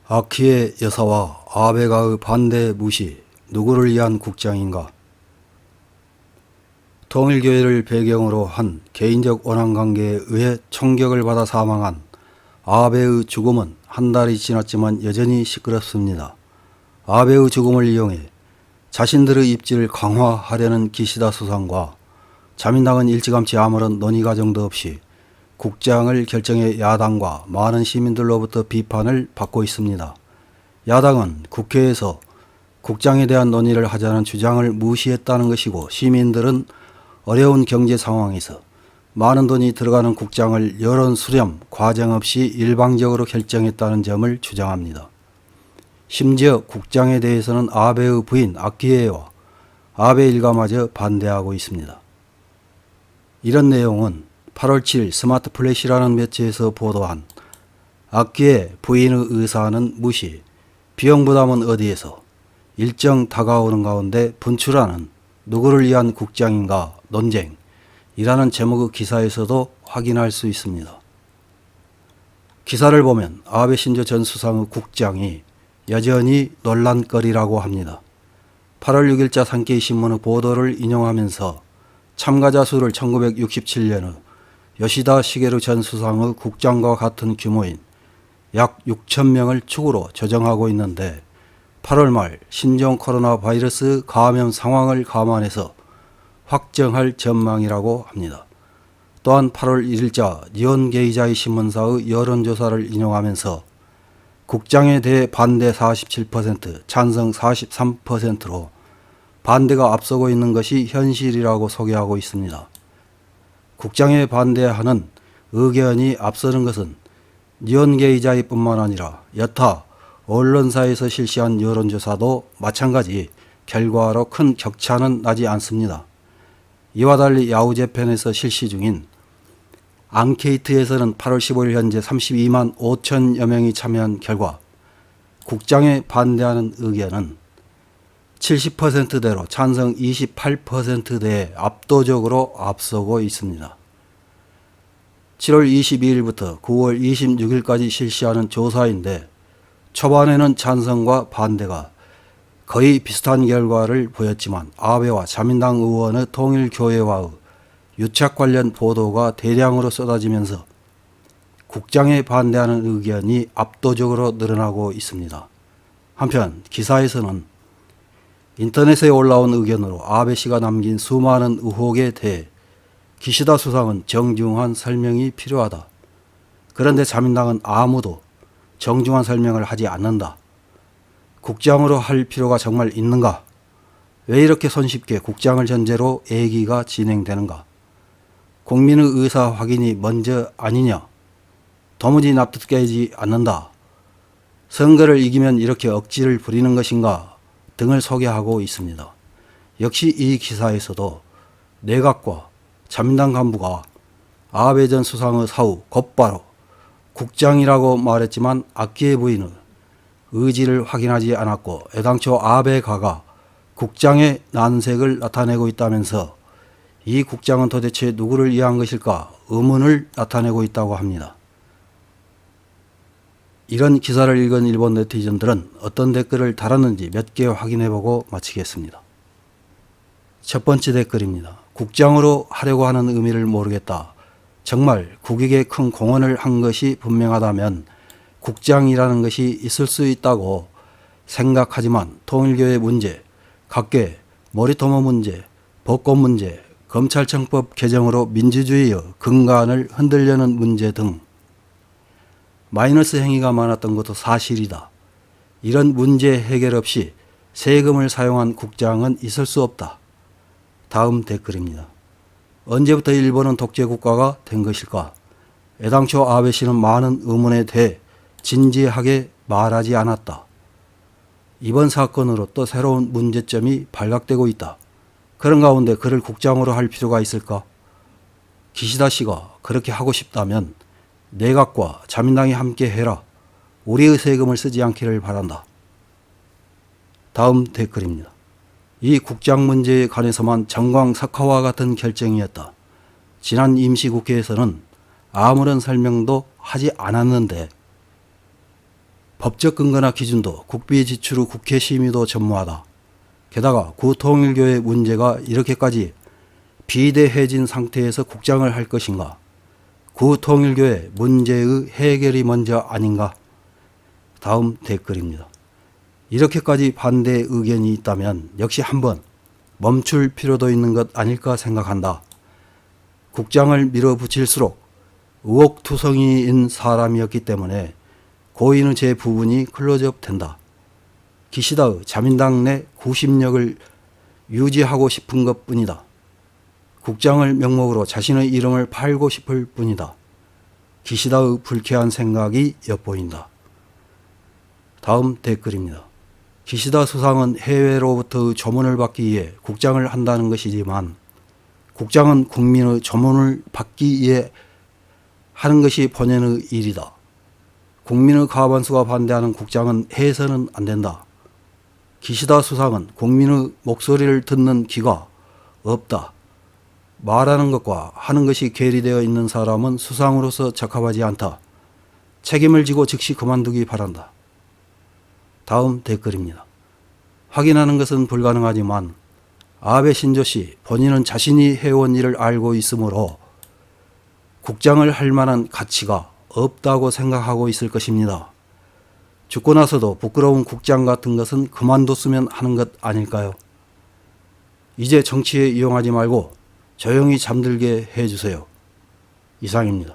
아키의 여사와 아베가의 반대 무시, 누구를 위한 국장인가? 통일교회를 배경으로 한 개인적 원한관계에 의해 총격을 받아 사망한 아베의 죽음은 한 달이 지났지만 여전히 시끄럽습니다. 아베의 죽음을 이용해 자신들의 입지를 강화하려는 기시다 수상과 자민당은 일찌감치 아무런 논의 과정도 없이 국장을 결정해 야당과 많은 시민들로부터 비판을 받고 있습니다. 야당은 국회에서 국장에 대한 논의를 하자는 주장을 무시했다는 것이고, 시민들은 어려운 경제 상황에서 많은 돈이 들어가는 국장을 여론 수렴 과정 없이 일방적으로 결정했다는 점을 주장합니다. 심지어 국장에 대해서는 아베의 부인 아키에와 아베 일가마저 반대하고 있습니다. 이런 내용은 8월 7일 스마트 플래시라는 매체에서 보도한 아키에 부인의 의사는 무시, 비용 부담은 어디에서, 일정 다가오는 가운데 분출하는 누구를 위한 국장인가 논쟁이라는 제목의 기사에서도 확인할 수 있습니다. 기사를 보면 아베 신조 전 수상의 국장이 여전히 논란거리라고 합니다. 8월 6일자 산케이 신문의 보도를 인용하면서 참가자 수를 1967년의 요시다 시게루 전 수상의 국장과 같은 규모인 약 6,000명을 축으로 조정하고 있는데, 8월 말 신종 코로나 바이러스 감염 상황을 감안해서 확정할 전망이라고 합니다. 또한 8월 1일자 니혼 게이자이 신문사의 여론조사를 인용하면서 국장에 대해 반대 47%, 찬성 43%로 반대가 앞서고 있는 것이 현실이라고 소개하고 있습니다. 국장에 반대하는 의견이 앞서는 것은 니혼 게이자이뿐만 아니라 여타 언론사에서 실시한 여론조사도 마찬가지 결과로 큰 격차는 나지 않습니다. 이와 달리 야후재팬에서 실시 중인 앙케이트에서는 8월 15일 현재 32만 5천여 명이 참여한 결과 국장에 반대하는 의견은 70%대로 찬성 28%대에 압도적으로 앞서고 있습니다. 7월 22일부터 9월 26일까지 실시하는 조사인데, 초반에는 찬성과 반대가 거의 비슷한 결과를 보였지만 아베와 자민당 의원의 통일교회와의 유착 관련 보도가 대량으로 쏟아지면서 국장에 반대하는 의견이 압도적으로 늘어나고 있습니다. 한편 기사에서는 인터넷에 올라온 의견으로 아베 씨가 남긴 수많은 의혹에 대해 기시다 수상은 정중한 설명이 필요하다. 그런데 자민당은 아무도 정중한 설명을 하지 않는다. 국장으로 할 필요가 정말 있는가? 왜 이렇게 손쉽게 국장을 전제로 얘기가 진행되는가? 국민의 의사 확인이 먼저 아니냐? 도무지 납득되지 않는다. 선거를 이기면 이렇게 억지를 부리는 것인가? 등을 소개하고 있습니다. 역시 이 기사에서도 내각과 자민당 간부가 아베 전 수상의 사후 곧바로 국장이라고 말했지만 아키의 부인은 의지를 확인하지 않았고, 애당초 아베가가 국장의 난색을 나타내고 있다면서 이 국장은 도대체 누구를 위한 것일까 의문을 나타내고 있다고 합니다. 이런 기사를 읽은 일본 네티즌들은 어떤 댓글을 달았는지 몇 개 확인해보고 마치겠습니다. 첫 번째 댓글입니다. 국장으로 하려고 하는 의미를 모르겠다. 정말 국익에 큰 공헌을 한 것이 분명하다면 국장이라는 것이 있을 수 있다고 생각하지만 통일교회 문제, 각계 모리토모 문제, 법권 문제, 검찰청법 개정으로 민주주의의 근간을 흔들려는 문제 등 마이너스 행위가 많았던 것도 사실이다. 이런 문제 해결 없이 세금을 사용한 국장은 있을 수 없다. 다음 댓글입니다. 언제부터 일본은 독재국가가 된 것일까? 애당초 아베 씨는 많은 의문에 대해 진지하게 말하지 않았다. 이번 사건으로 또 새로운 문제점이 발각되고 있다. 그런 가운데 그를 국장으로 할 필요가 있을까? 기시다 씨가 그렇게 하고 싶다면 내각과 자민당이 함께 해라. 우리의 세금을 쓰지 않기를 바란다. 다음 댓글입니다. 이 국장 문제에 관해서만 정광석화와 같은 결정이었다. 지난 임시국회에서는 아무런 설명도 하지 않았는데 법적 근거나 기준도 국비 지출 후 국회 심의도 전무하다. 게다가 구통일교의 문제가 이렇게까지 비대해진 상태에서 국장을 할 것인가? 구통일교의 문제의 해결이 먼저 아닌가? 다음 댓글입니다. 이렇게까지 반대 의견이 있다면 역시 한번 멈출 필요도 있는 것 아닐까 생각한다. 국장을 밀어붙일수록 의혹투성이인 사람이었기 때문에 고인의 제 부분이 클로즈업 된다. 기시다의 자민당 내 구심력을 유지하고 싶은 것 뿐이다. 국장을 명목으로 자신의 이름을 팔고 싶을 뿐이다. 기시다의 불쾌한 생각이 엿보인다. 다음 댓글입니다. 기시다 수상은 해외로부터의 조문을 받기 위해 국장을 한다는 것이지만 국장은 국민의 조문을 받기 위해 하는 것이 본연의 일이다. 국민의 과반수가 반대하는 국장은 해서는 안 된다. 기시다 수상은 국민의 목소리를 듣는 귀가 없다. 말하는 것과 하는 것이 괴리되어 있는 사람은 수상으로서 적합하지 않다. 책임을 지고 즉시 그만두기 바란다. 다음 댓글입니다. 확인하는 것은 불가능하지만 아베 신조 씨 본인은 자신이 해온 일을 알고 있으므로 국장을 할 만한 가치가 없다고 생각하고 있을 것입니다. 죽고 나서도 부끄러운 국장 같은 것은 그만뒀으면 하는 것 아닐까요? 이제 정치에 이용하지 말고 조용히 잠들게 해주세요. 이상입니다.